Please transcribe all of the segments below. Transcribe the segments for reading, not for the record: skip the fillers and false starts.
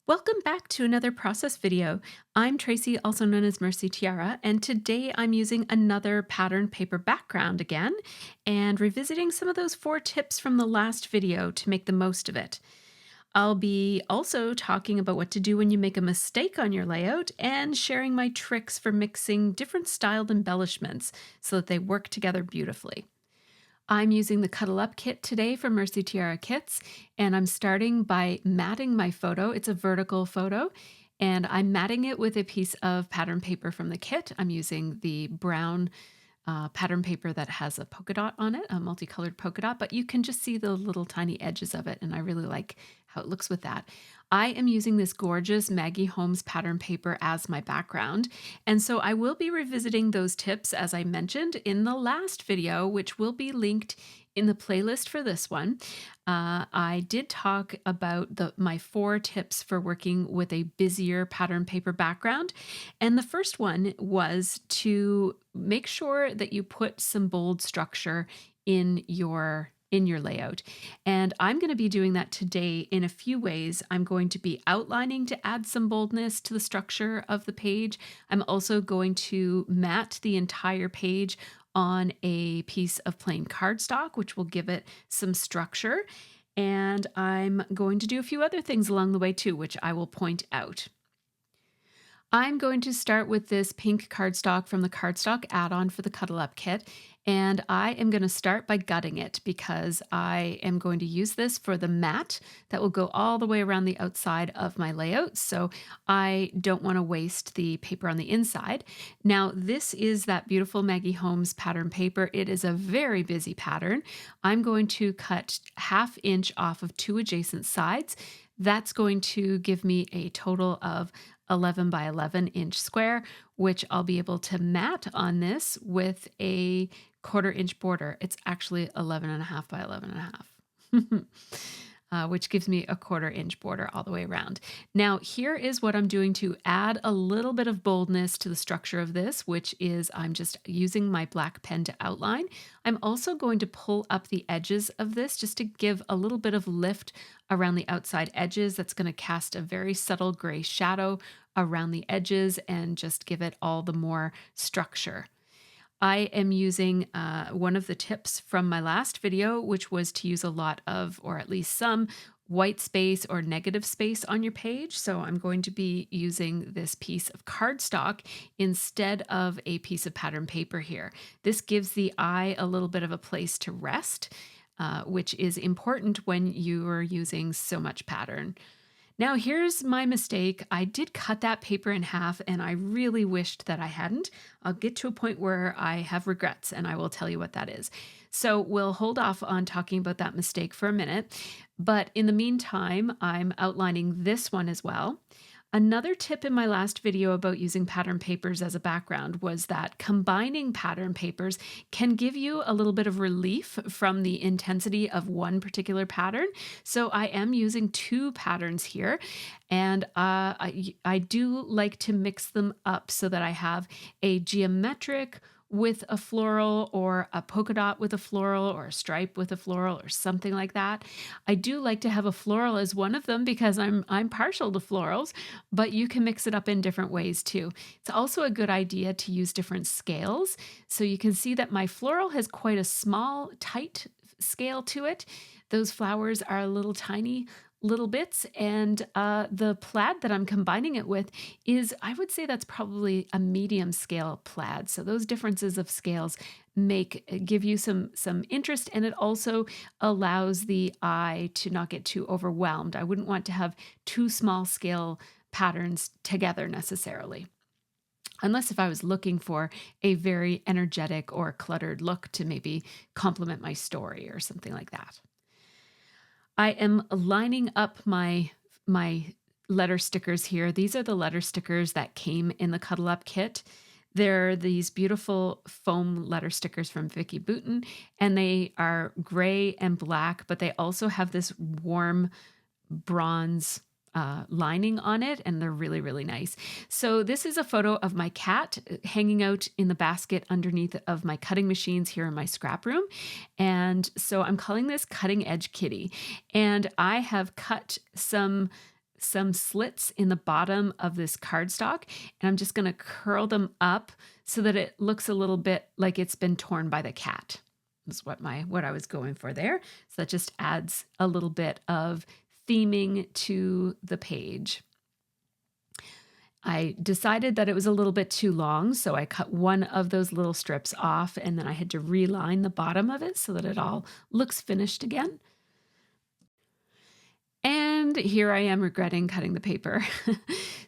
Welcome back to another process video. I'm Tracy, also known as MercyTiara, and today I'm using another pattern paper background again and revisiting some of those 4 tips from the last video to make the most of it. I'll be also talking about what to do when you make a mistake on your layout and sharing my tricks for mixing different styled embellishments so that they work together beautifully. I'm using the Cuddle Up kit today from MercyTiara Kits, and I'm starting by matting my photo. It's a vertical photo, and I'm matting it with a piece of pattern paper from the kit. I'm using the brown pattern paper that has a polka dot on it, a multicolored polka dot, but you can just see the little tiny edges of it, and I really like how it looks with that. I am using this gorgeous Maggie Holmes pattern paper as my background, and so I will be revisiting those tips as I mentioned in the last video, which will be linked in the playlist for this one. I did talk about my 4 tips for working with a busier pattern paper background. And the first one was to make sure that you put some bold structure in your layout. And I'm going to be doing that today in a few ways. I'm going to be outlining to add some boldness to the structure of the page. I'm also going to mat the entire page on a piece of plain cardstock, which will give it some structure. And I'm going to do a few other things along the way too, which I will point out. I'm going to start with this pink cardstock from the cardstock add-on for the Cuddle Up kit, and I am going to start by gutting it because I am going to use this for the mat that will go all the way around the outside of my layout, so I don't want to waste the paper on the inside. Now, this is that beautiful Maggie Holmes pattern paper. It is a very busy pattern. I'm going to cut 1/2 inch off of 2 adjacent sides. That's going to give me a total of 11 by 11 inch square, which I'll be able to mat on this with a 1/4 inch border. It's actually 11.5 by 11.5. Which gives me a 1/4 inch border all the way around. Now, here is what I'm doing to add a little bit of boldness to the structure of this, which is I'm just using my black pen to outline. I'm also going to pull up the edges of this just to give a little bit of lift around the outside edges. That's going to cast a very subtle gray shadow around the edges and just give it all the more structure. I am using one of the tips from my last video, which was to use a lot of, or at least some, white space or negative space on your page. So I'm going to be using this piece of cardstock instead of a piece of pattern paper here. This gives the eye a little bit of a place to rest, which is important when you are using so much pattern. Now here's my mistake. I did cut that paper in half and I really wished that I hadn't. I'll get to a point where I have regrets and I will tell you what that is. So we'll hold off on talking about that mistake for a minute. But in the meantime, I'm outlining this one as well. Another tip in my last video about using pattern papers as a background was that combining pattern papers can give you a little bit of relief from the intensity of one particular pattern. So I am using 2 patterns here, and I do like to mix them up so that I have a geometric with a floral or a polka dot with a floral or a stripe with a floral or something like that. I do like to have a floral as one of them because I'm partial to florals, but you can mix it up in different ways too. It's also a good idea to use different scales. So you can see that my floral has quite a small, tight scale to it. Those flowers are a little tiny little bits, and the plaid that I'm combining it with is, I would say that's probably a medium scale plaid. So those differences of scales give you some interest, and it also allows the eye to not get too overwhelmed. I wouldn't want to have 2 small scale patterns together necessarily, unless if I was looking for a very energetic or cluttered look to maybe complement my story or something like that. I am lining up my letter stickers here. These are the letter stickers that came in the Cuddle Up kit. They're these beautiful foam letter stickers from Vicky Bouton, and they are gray and black, but they also have this warm bronze lining on it, and they're really, really nice. So this is a photo of my cat hanging out in the basket underneath of my cutting machines here in my scrap room. And so I'm calling this Cutting Edge Kitty. And I have cut some some slits in the bottom of this cardstock, and I'm just going to curl them up so that it looks a little bit like it's been torn by the cat. That's what I was going for there. So that just adds a little bit of theming to the page. I decided that it was a little bit too long, so I cut one of those little strips off, and then I had to reline the bottom of it so that it all looks finished again. And here I am regretting cutting the paper.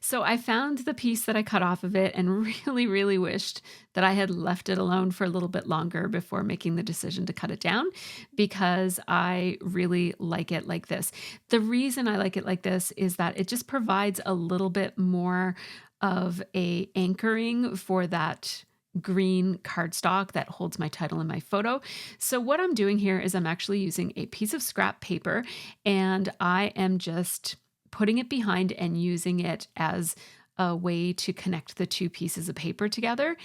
So I found the piece that I cut off of it and really, really wished that I had left it alone for a little bit longer before making the decision to cut it down, because I really like it like this. The reason I like it like this is that it just provides a little bit more of a anchoring for that green cardstock that holds my title and my photo. So what I'm doing here is I'm actually using a piece of scrap paper, and I am just putting it behind and using it as a way to connect the two pieces of paper together.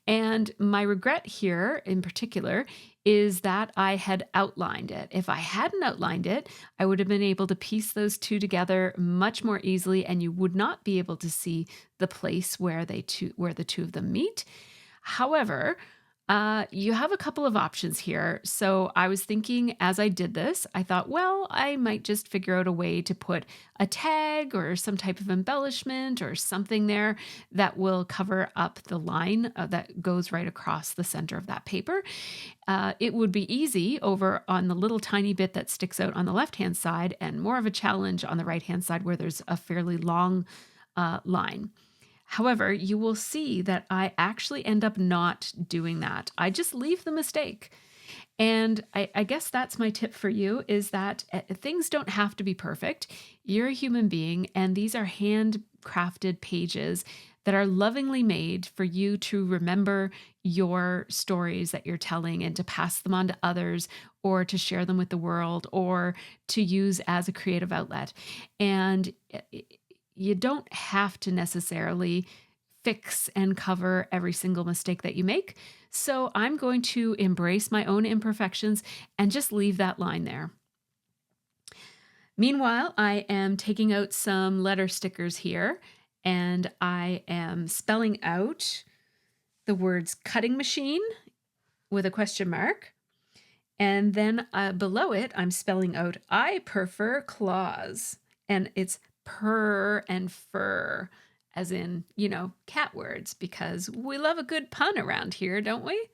And my regret here in particular is that I had outlined it. If I hadn't outlined it, I would have been able to piece those two together much more easily, and you would not be able to see the place where the two of them meet. However, you have a couple of options here. So I was thinking as I did this, I thought, well, I might just figure out a way to put a tag or some type of embellishment or something there that will cover up the line that goes right across the center of that paper. It would be easy over on the little tiny bit that sticks out on the left-hand side, and more of a challenge on the right-hand side where there's a fairly long line. However, you will see that I actually end up not doing that. I just leave the mistake. And I guess that's my tip for you, is that things don't have to be perfect. You're a human being, and these are handcrafted pages that are lovingly made for you to remember your stories that you're telling and to pass them on to others, or to share them with the world, or to use as a creative outlet. And you don't have to necessarily fix and cover every single mistake that you make. So I'm going to embrace my own imperfections and just leave that line there. Meanwhile, I am taking out some letter stickers here, and I am spelling out the words cutting machine with a question mark. And then below it, I'm spelling out I prefer claws. And it's purr and fur, as in, cat words, because we love a good pun around here, don't we?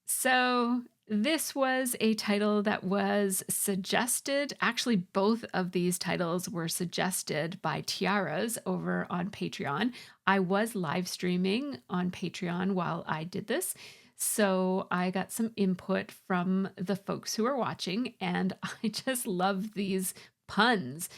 So this was a title that was suggested. Actually, both of these titles were suggested by Tiaras over on Patreon. I was live streaming on Patreon while I did this. So I got some input from the folks who are watching, and I just love these puns.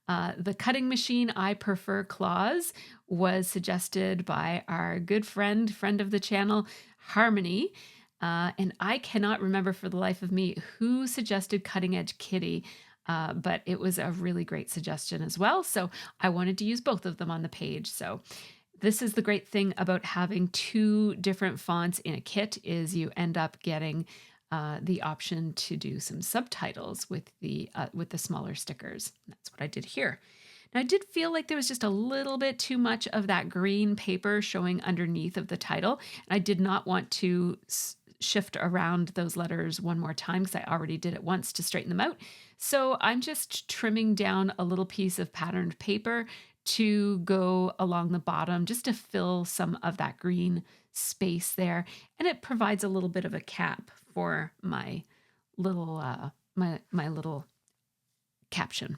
The cutting machine, I prefer claws, was suggested by our good friend of the channel, Harmony. And I cannot remember for the life of me who suggested cutting edge kitty, but it was a really great suggestion as well. So I wanted to use both of them on the page. So this is the great thing about having two different fonts in a kit, is you end up getting the option to do some subtitles with the smaller stickers. That's what I did here. Now, I did feel like there was just a little bit too much of that green paper showing underneath of the title, and I did not want to shift around those letters one more time because I already did it once to straighten them out. So I'm just trimming down a little piece of patterned paper to go along the bottom just to fill some of that green space there, and it provides a little bit of a cap for my little my little caption.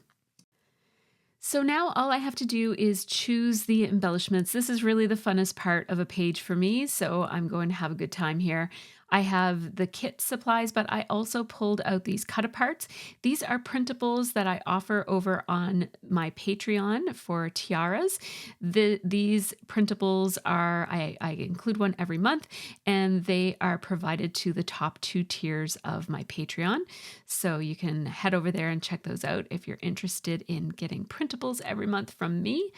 So now all I have to do is choose the embellishments. This is really the funnest part of a page for me, so I'm going to have a good time here. I have the kit supplies, but I also pulled out these cut-aparts. These are printables that I offer over on my Patreon for tiaras. These printables are, I include one every month, and they are provided to the top 2 tiers of my Patreon. So you can head over there and check those out if you're interested in getting printables every month from me.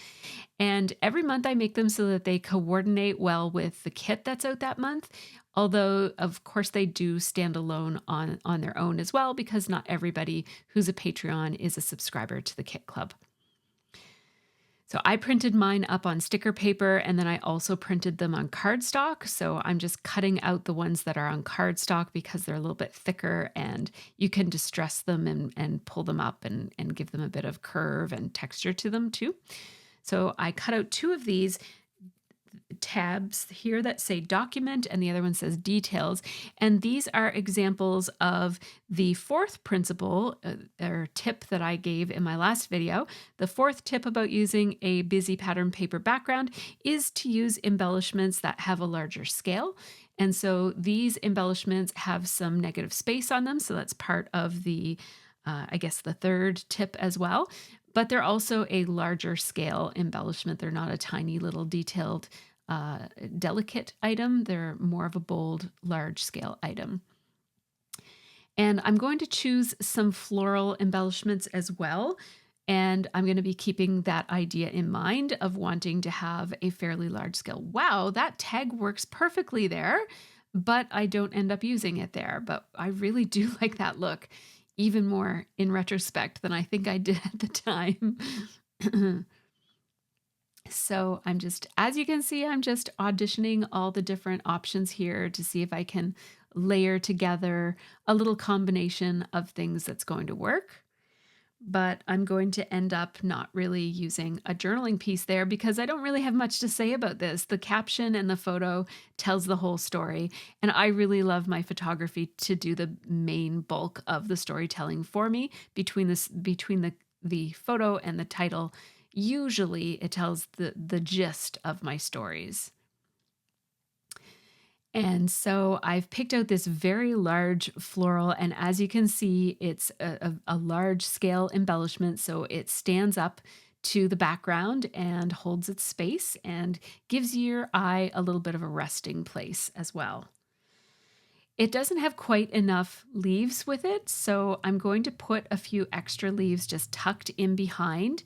And every month I make them so that they coordinate well with the kit that's out that month. Although, of course, they do stand alone on their own as well, because not everybody who's a Patreon is a subscriber to the Kit Club. So I printed mine up on sticker paper and then I also printed them on cardstock. So I'm just cutting out the ones that are on cardstock because they're a little bit thicker and you can distress them and pull them up and give them a bit of curve and texture to them too. So I cut out two of these tabs here that say document and the other one says details. And these are examples of the fourth principle or tip that I gave in my last video. The fourth tip about using a busy pattern paper background is to use embellishments that have a larger scale. And so these embellishments have some negative space on them. So that's part of the, I guess, the third tip as well. But they're also a larger scale embellishment. They're not a tiny little detailed delicate item. They're more of a bold, large scale item. And I'm going to choose some floral embellishments as well. And I'm going to be keeping that idea in mind of wanting to have a fairly large scale. Wow, that tag works perfectly there, but I don't end up using it there. But I really do like that look, even more in retrospect than I think I did at the time. So I'm just, as you can see, I'm just auditioning all the different options here to see if I can layer together a little combination of things that's going to work. But I'm going to end up not really using a journaling piece there because I don't really have much to say about this. The caption and the photo tells the whole story. And I really love my photography to do the main bulk of the storytelling for me between the photo and the title. Usually it tells the gist of my stories. And so I've picked out this very large floral, and as you can see, it's a large scale embellishment. So it stands up to the background and holds its space and gives your eye a little bit of a resting place as well. It doesn't have quite enough leaves with it, so I'm going to put a few extra leaves just tucked in behind.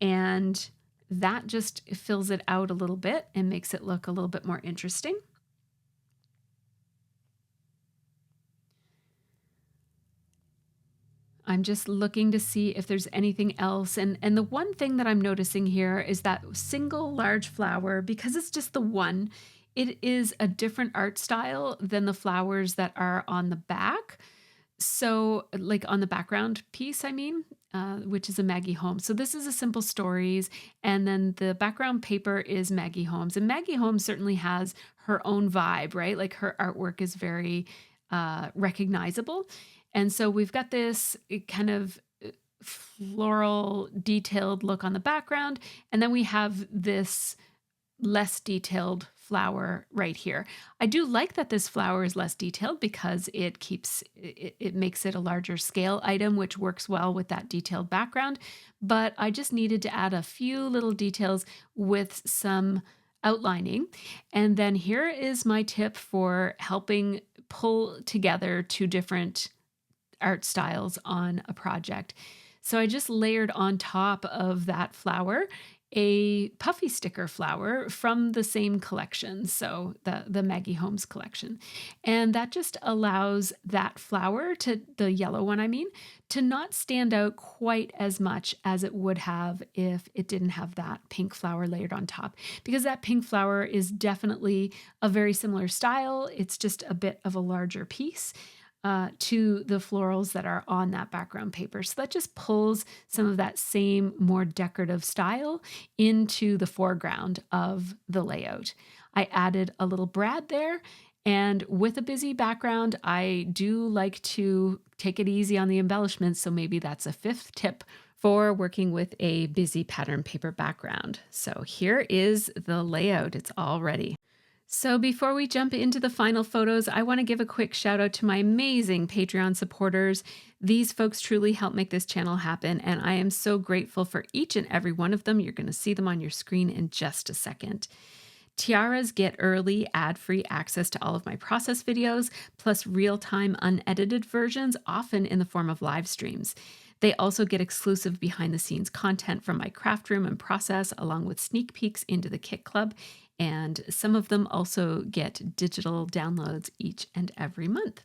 And that just fills it out a little bit and makes it look a little bit more interesting. I'm just looking to see if there's anything else. And the one thing that I'm noticing here is that single large flower, because it's just the one, it is a different art style than the flowers that are on the back. So, like on the background piece, I mean, which is a Maggie Holmes. So this is a Simple Stories, and then the background paper is Maggie Holmes. And Maggie Holmes certainly has her own vibe, right? Like her artwork is very recognizable. And so we've got this kind of floral detailed look on the background, and then we have this less detailed flower right here. I do like that this flower is less detailed because it makes it a larger scale item, which works well with that detailed background. But I just needed to add a few little details with some outlining. And then here is my tip for helping pull together two different art styles on a project. So I just layered on top of that flower a puffy sticker flower from the same collection, so the Maggie Holmes collection. And that just allows that flower, the yellow one I mean, to not stand out quite as much as it would have if it didn't have that pink flower layered on top. Because that pink flower is definitely a very similar style. It's just a bit of a larger piece. To the florals that are on that background paper. So that just pulls some of that same more decorative style into the foreground of the layout. I added a little brad there, and with a busy background, I do like to take it easy on the embellishments, so maybe that's a fifth tip for working with a busy pattern paper background. So here is the layout. It's all ready. So before we jump into the final photos, I want to give a quick shout out to my amazing Patreon supporters. These folks truly help make this channel happen, and I am so grateful for each and every one of them. You're going to see them on your screen in just a second. Tiaras get early ad-free access to all of my process videos, plus real-time unedited versions, often in the form of live streams. They also get exclusive behind-the-scenes content from my craft room and process, along with sneak peeks into the Kit Club, and some of them also get digital downloads each and every month.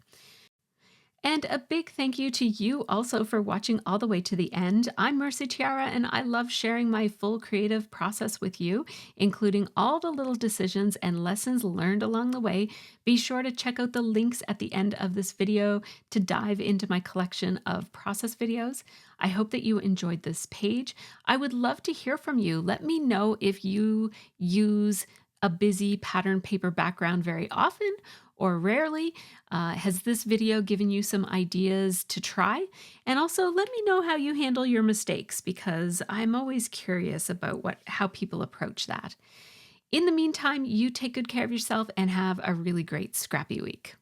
And a big thank you to you also for watching all the way to the end. I'm MercyTiara, and I love sharing my full creative process with you, including all the little decisions and lessons learned along the way. Be sure to check out the links at the end of this video to dive into my collection of process videos. I hope that you enjoyed this page. I would love to hear from you. Let me know if you use a busy pattern paper background very often or rarely. Has this video given you some ideas to try? And also let me know how you handle your mistakes because I'm always curious about how people approach that. In the meantime, you take good care of yourself and have a really great scrappy week.